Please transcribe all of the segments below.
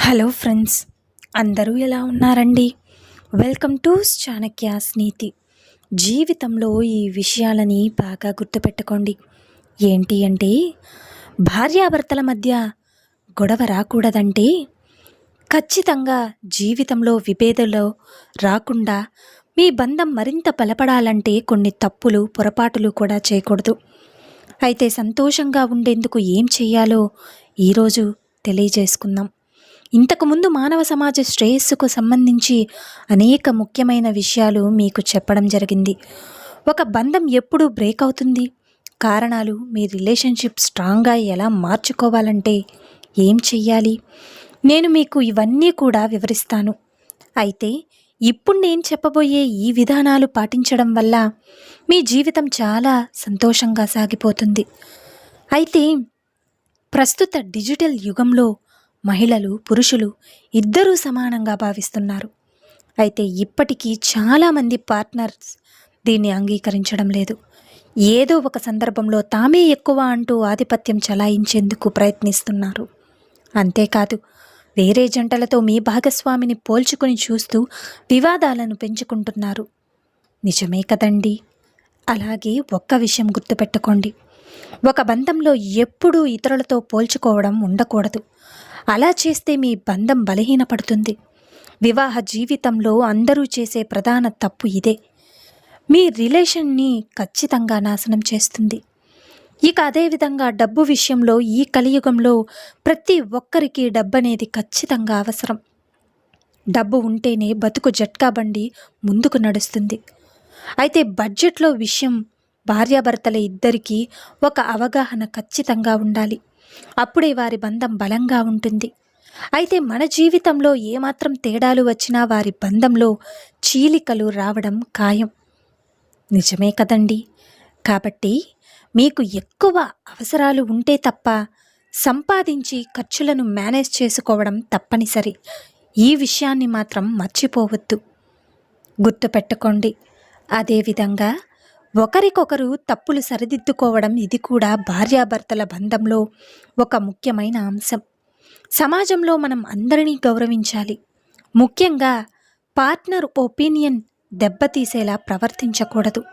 Hello friends, అందరూ ఎలా ఉన్నారండి? వెల్కమ్ టు చాణక్యాస్ నీతి. జీవితంలో ఈ విషయాలని బాగా గుర్తుపెట్టుకోండి. ఏంటి అంటే, భార్యాభర్తల మధ్య గొడవ రాకూడదంటే ఖచ్చితంగా జీవితంలో విభేదాలు రాకుండా మీ బంధం మరింత బలపడాలంటే కొన్ని తప్పులు పొరపాటులు కూడా చేయకూడదు. అయితే సంతోషంగా ఉండేందుకు ఏం చేయాలో ఈరోజు తెలియజేసుకుందాం. ఇంతకుముందు మానవ సమాజ శ్రేయస్సుకు సంబంధించి అనేక ముఖ్యమైన విషయాలు మీకు చెప్పడం జరిగింది. ఒక బంధం ఎప్పుడు బ్రేక్ అవుతుంది, కారణాలు, మీ రిలేషన్షిప్ స్ట్రాంగ్గా ఎలా మార్చుకోవాలంటే ఏం చెయ్యాలి, నేను మీకు ఇవన్నీ కూడా వివరిస్తాను. అయితే ఇప్పుడు నేను చెప్పబోయే ఈ విధానాలు పాటించడం వల్ల మీ జీవితం చాలా సంతోషంగా సాగిపోతుంది. అయితే ప్రస్తుత డిజిటల్ యుగంలో మహిళలు పురుషులు ఇద్దరూ సమానంగా భావిస్తున్నారు. అయితే ఇప్పటికీ చాలామంది పార్ట్నర్స్ దీన్ని అంగీకరించడం లేదు. ఏదో ఒక సందర్భంలో తామే ఎక్కువ అంటూ ఆధిపత్యం చలాయించేందుకు ప్రయత్నిస్తున్నారు. అంతేకాదు, వేరే జంటలతో మీ భాగస్వామిని పోల్చుకొని చూస్తూ వివాదాలను పెంచుకుంటున్నారు. నిజమే కదండి. అలాగే ఒక్క విషయం గుర్తుపెట్టుకోండి, ఒక బంధంలో ఎప్పుడూ ఇతరులతో పోల్చుకోవడం ఉండకూడదు. అలా చేస్తే మీ బంధం బలహీనపడుతుంది. వివాహ జీవితంలో అందరూ చేసే ప్రధాన తప్పు ఇదే. మీ రిలేషన్ని ఖచ్చితంగా నాశనం చేస్తుంది. ఇక అదేవిధంగా డబ్బు విషయంలో ఈ కలియుగంలో ప్రతి ఒక్కరికి డబ్బు అనేది ఖచ్చితంగా అవసరం. డబ్బు ఉంటేనే బతుకు జట్కా బండి ముందుకు నడుస్తుంది. అయితే బడ్జెట్లో విషయం భార్యాభర్తల ఇద్దరికీ ఒక అవగాహన ఖచ్చితంగా ఉండాలి. అప్పుడే వారి బంధం బలంగా ఉంటుంది. అయితే మన జీవితంలో ఏమాత్రం తేడాలు వచ్చినా వారి బంధంలో చీలికలు రావడం ఖాయం. నిజమే కదండి. కాబట్టి మీకు ఎక్కువ అవసరాలు ఉంటే తప్ప సంపాదించి ఖర్చులను మేనేజ్ చేసుకోవడం తప్పనిసరి. ఈ విషయాన్ని మాత్రం మర్చిపోవద్దు, గుర్తుపెట్టుకోండి. అదేవిధంగా ఒకరికొకరు తప్పులు సరిదిద్దుకోవడం, ఇది కూడా భార్యాభర్తల బంధంలో ఒక ముఖ్యమైన అంశం. సమాజంలో మనం అందరినీ గౌరవించాలి. ముఖ్యంగా పార్ట్నర్ ఒపీనియన్ దెబ్బతీసేలా ప్రవర్తించకూడదు.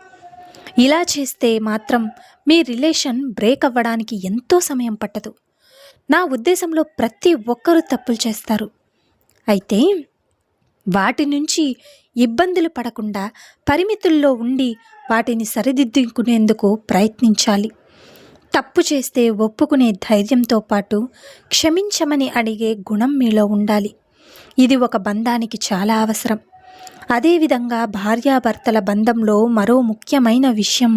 ఇలా చేస్తే మాత్రం మీ రిలేషన్ బ్రేక్ అవ్వడానికి ఎంతో సమయం పట్టదు. నా ఉద్దేశంలో ప్రతి ఒక్కరూ తప్పులు చేస్తారు. అయితే వాటి నుంచి ఇబ్బందులు పడకుండా పరిమితుల్లో ఉండి వాటిని సరిదిద్దుకునేందుకు ప్రయత్నించాలి. తప్పు చేస్తే ఒప్పుకునే ధైర్యంతో పాటు క్షమించమని అడిగే గుణం మీలో ఉండాలి. ఇది ఒక బంధానికి చాలా అవసరం. అదేవిధంగా భార్యాభర్తల బంధంలో మరో ముఖ్యమైన విషయం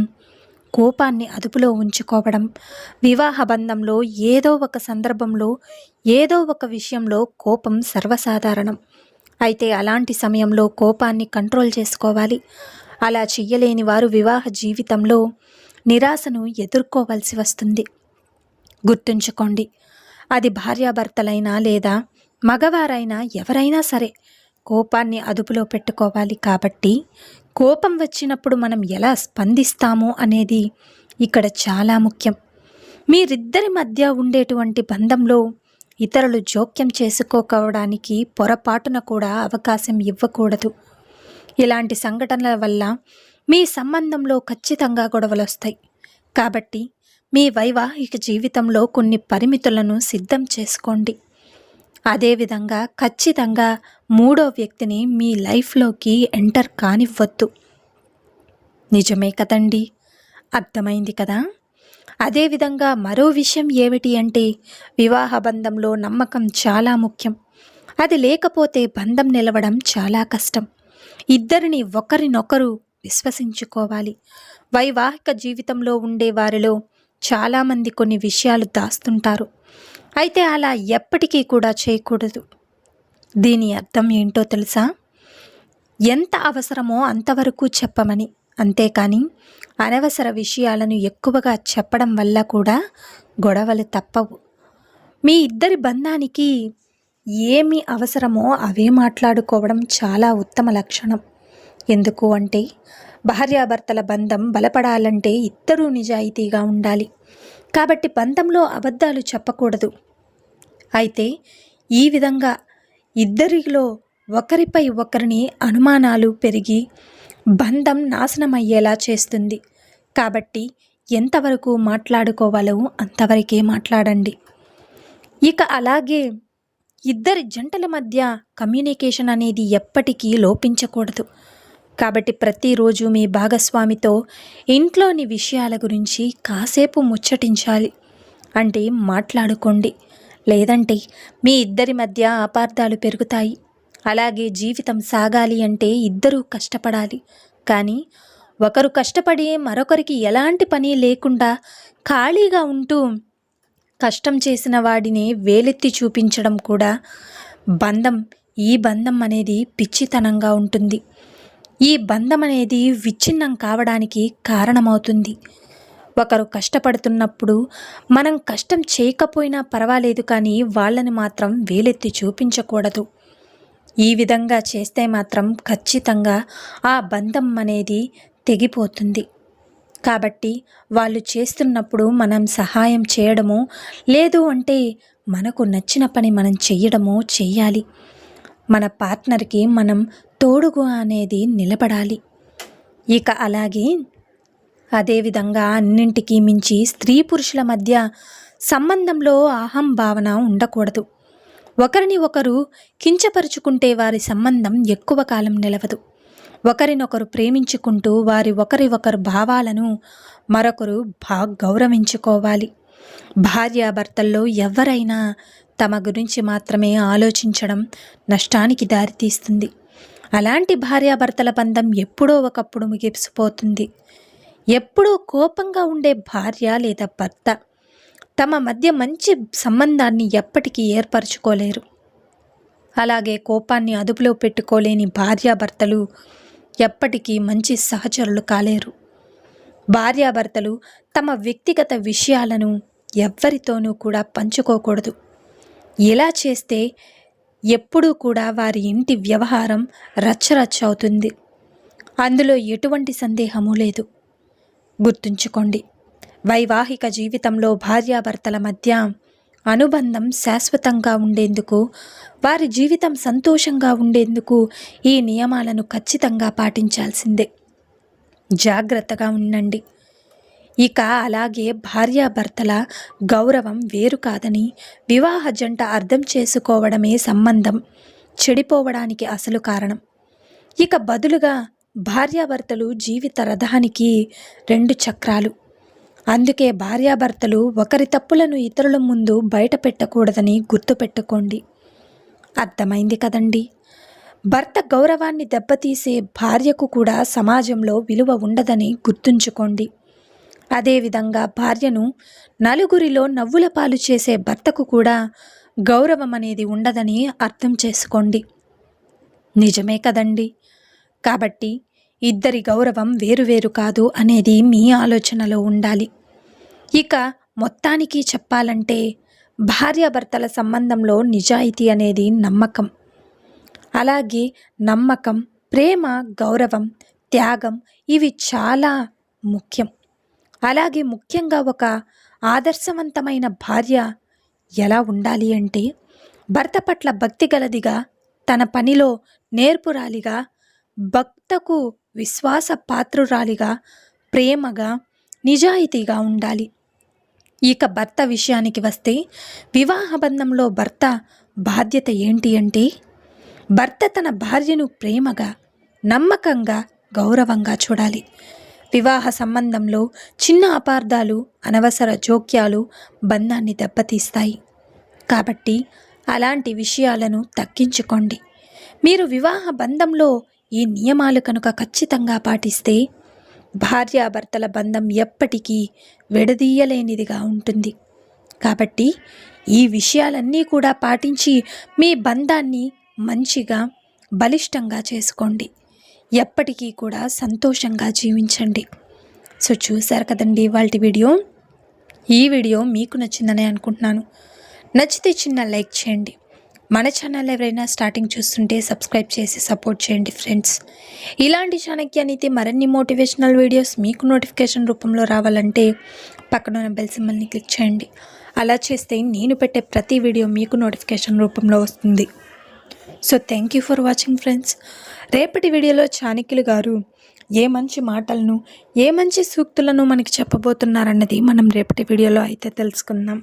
కోపాన్ని అదుపులో ఉంచుకోవడం. వివాహ బంధంలో ఏదో ఒక సందర్భంలో ఏదో ఒక విషయంలో కోపం సర్వసాధారణం. అయితే అలాంటి సమయంలో కోపాన్ని కంట్రోల్ చేసుకోవాలి. అలా చెయ్యలేని వారు వివాహ జీవితంలో నిరాశను ఎదుర్కోవాల్సి వస్తుంది. గుర్తుంచుకోండి, అది భార్యాభర్తలైనా లేదా మగవారైనా ఎవరైనా సరే కోపాన్ని అదుపులో పెట్టుకోవాలి. కాబట్టి కోపం వచ్చినప్పుడు మనం ఎలా స్పందిస్తాము అనేది ఇక్కడ చాలా ముఖ్యం. మీరిద్దరి మధ్య ఉండేటువంటి బంధంలో ఇతరులు జోక్యం చేసుకోవడానికి పొరపాటున కూడా అవకాశం ఇవ్వకూడదు. ఇలాంటి సంఘటనల వల్ల మీ సంబంధంలో ఖచ్చితంగా గొడవలు వస్తాయి. కాబట్టి మీ వైవాహిక జీవితంలో కొన్ని పరిమితులను సిద్ధం చేసుకోండి. అదేవిధంగా ఖచ్చితంగా మూడో వ్యక్తిని మీ లైఫ్లోకి ఎంటర్ కానివ్వద్దు. నిజమే కదండి. అర్థమైంది కదా. అదేవిధంగా మరో విషయం ఏమిటి అంటే, వివాహ బంధంలో నమ్మకం చాలా ముఖ్యం. అది లేకపోతే బంధం నిలవడం చాలా కష్టం. ఇద్దరిని ఒకరినొకరు విశ్వసించుకోవాలి. వైవాహిక జీవితంలో ఉండే వారిలో చాలామంది కొన్ని విషయాలు దాస్తుంటారు. అయితే అలా ఎప్పటికీ కూడా చేయకూడదు. దీని అర్థం ఏంటో తెలుసా? ఎంత అవసరమో అంతవరకు చెప్పమని. అంతేకాని అనవసర విషయాలను ఎక్కువగా చెప్పడం వల్ల కూడా గొడవలు తప్పవు. మీ ఇద్దరి బంధానికి ఏమి అవసరమో అవే మాట్లాడుకోవడం చాలా ఉత్తమ లక్షణం. ఎందుకు అంటే, భార్యాభర్తల బంధం బలపడాలంటే ఇద్దరూ నిజాయితీగా ఉండాలి. కాబట్టి బంధంలో అబద్ధాలు చెప్పకూడదు. అయితే ఈ విధంగా ఇద్దరిలో ఒకరిపై ఒకరిని అనుమానాలు పెరిగి బంధం నాశనమయ్యేలా చేస్తుంది. కాబట్టి ఎంతవరకు మాట్లాడుకోవాలో అంతవరకే మాట్లాడండి. ఇక అలాగే ఇద్దరి జంటల మధ్య కమ్యూనికేషన్ అనేది ఎప్పటికీ లోపించకూడదు. కాబట్టి ప్రతిరోజు మీ భాగస్వామితో ఇంట్లోని విషయాల గురించి కాసేపు ముచ్చటించాలి. అంటే మాట్లాడుకోండి. లేదంటే మీ ఇద్దరి మధ్య అపార్థాలు పెరుగుతాయి. అలాగే జీవితం సాగాలి అంటే ఇద్దరూ కష్టపడాలి. కానీ ఒకరు కష్టపడి మరొకరికి ఎలాంటి పని లేకుండా ఖాళీగా ఉంటూ కష్టం చేసిన వాడిని వేలెత్తి చూపించడం కూడా ఈ బంధం అనేది పిచ్చితనంగా ఉంటుంది. ఈ బంధం అనేది విచ్ఛిన్నం కావడానికి కారణమవుతుంది. ఒకరు కష్టపడుతున్నప్పుడు మనం కష్టం చేయకపోయినా పర్వాలేదు, కానీ వాళ్ళని మాత్రం వేలెత్తి చూపించకూడదు. ఈ విధంగా చేస్తే మాత్రం ఖచ్చితంగా ఆ బంధం అనేది తెగిపోతుంది. కాబట్టి వాళ్ళు చేస్తున్నప్పుడు మనం సహాయం చేయడమో లేదు అంటే మనకు నచ్చిన పని మనం చెయ్యడమో చెయ్యాలి. మన పార్ట్నర్కి మనం తోడుగా అనేది నిలబడాలి. ఇక అలాగే అదేవిధంగా అన్నింటికీ మించి స్త్రీ పురుషుల మధ్య సంబంధంలో అహంభావన ఉండకూడదు. ఒకరిని ఒకరు కించపరుచుకుంటే వారి సంబంధం ఎక్కువ కాలం నిలవదు. ఒకరినొకరు ప్రేమించుకుంటూ ఒకరి భావాలను మరొకరు గౌరవించుకోవాలి. భార్యాభర్తల్లో ఎవరైనా తమ గురించి మాత్రమే ఆలోచించడం నష్టానికి దారితీస్తుంది. అలాంటి భార్యాభర్తల బంధం ఎప్పుడో ఒకప్పుడు ముగిసిపోతుంది. ఎప్పుడూ కోపంగా ఉండే భార్య లేదా భర్త తమ మధ్య మంచి సంబంధాన్ని ఎప్పటికీ ఏర్పరచుకోలేరు. అలాగే కోపాన్ని అదుపులో పెట్టుకోలేని భార్యాభర్తలు ఎప్పటికీ మంచి సహచరులు కాలేరు. భార్యాభర్తలు తమ వ్యక్తిగత విషయాలను ఎవ్వరితోనూ కూడా పంచుకోకూడదు. ఇలా చేస్తే ఎప్పుడూ కూడా వారి ఇంటి వ్యవహారం రచ్చరచ్చ అవుతుంది. అందులో ఎటువంటి సందేహమూ లేదు. గుర్తుంచుకోండి, వైవాహిక జీవితంలో భార్యాభర్తల మధ్య అనుబంధం శాశ్వతంగా ఉండేందుకు, వారి జీవితం సంతోషంగా ఉండేందుకు ఈ నియమాలను ఖచ్చితంగా పాటించాల్సిందే. జాగ్రత్తగా ఉండండి. ఇక అలాగే భార్యాభర్తల గౌరవం వేరు కాదని వివాహ జంట అర్థం చేసుకోవడమే సంబంధం చెడిపోవడానికి అసలు కారణం. ఇక బదులుగా భార్యాభర్తలు జీవిత రథానికి 2 చక్రాలు. అందుకే భార్యాభర్తలు ఒకరి తప్పులను ఇతరుల ముందు బయట పెట్టకూడదని గుర్తుపెట్టుకోండి. అర్థమైంది కదండి? భర్త గౌరవాన్ని దెబ్బతీసే భార్యకు కూడా సమాజంలో విలువ ఉండదని గుర్తుంచుకోండి. అదేవిధంగా భార్యను నలుగురిలో నవ్వుల పాలు చేసే భర్తకు కూడా గౌరవం అనేది ఉండదని అర్థం చేసుకోండి. నిజమే కదండి? కాబట్టి ఇద్దరి గౌరవం వేరువేరు కాదు అనేది మీ ఆలోచనలో ఉండాలి. ఇక మొత్తానికి చెప్పాలంటే భార్యాభర్తల సంబంధంలో నిజాయితీ అనేది నమ్మకం. అలాగే నమ్మకం, ప్రేమ, గౌరవం, త్యాగం ఇవి చాలా ముఖ్యం. అలాగే ముఖ్యంగా ఒక ఆదర్శవంతమైన భార్య ఎలా ఉండాలి అంటే భర్త పట్ల భక్తి గలదిగా, తన పనిలో నేర్పురాలిగా, భక్తకు విశ్వాస పాత్రురాలిగా, ప్రేమగా, నిజాయితీగా ఉండాలి. ఇక భర్త విషయానికి వస్తే వివాహ బంధంలో భర్త బాధ్యత ఏంటి అంటే భర్త తన భార్యను ప్రేమగా, నమ్మకంగా, గౌరవంగా చూడాలి. వివాహ సంబంధంలో చిన్న అపార్థాలు, అనవసర జోక్యాలు బంధాన్ని దెబ్బతీస్తాయి. కాబట్టి అలాంటి విషయాలను తగ్గించుకోండి. మీరు వివాహ బంధంలో ఈ నియమాలు కనుక ఖచ్చితంగా పాటిస్తే భార్యాభర్తల బంధం ఎప్పటికీ విడదీయలేనిదిగా ఉంటుంది. కాబట్టి ఈ విషయాలన్నీ కూడా పాటించి మీ బంధాన్ని మంచిగా, బలిష్టంగా చేసుకోండి. ఎప్పటికీ కూడా సంతోషంగా జీవించండి. సో చూశారు కదండి ఇవాల్టి వీడియో. ఈ వీడియో మీకు నచ్చిందని అనుకుంటున్నాను. నచ్చితే చిన్న లైక్ చేయండి. మన ఛానల్ ఎవరైనా స్టార్టింగ్ చూస్తుంటే సబ్స్క్రైబ్ చేసి సపోర్ట్ చేయండి ఫ్రెండ్స్. ఇలాంటి చాణక్య నీతి మరిన్ని మోటివేషనల్ వీడియోస్ మీకు నోటిఫికేషన్ రూపంలో రావాలంటే పక్కన బెల్ సింబల్ని క్లిక్ చేయండి. అలా చేస్తే నేను పెట్టే ప్రతి వీడియో మీకు నోటిఫికేషన్ రూపంలో వస్తుంది. So thank you for watching friends. రేపటి వీడియోలో చాణక్యులు గారు ఏ మంచి మాటలను, ఏ మంచి సూక్తులను మనకి చెప్పబోతున్నారన్నది మనం రేపటి వీడియోలో అయితే తెలుసుకుందాం.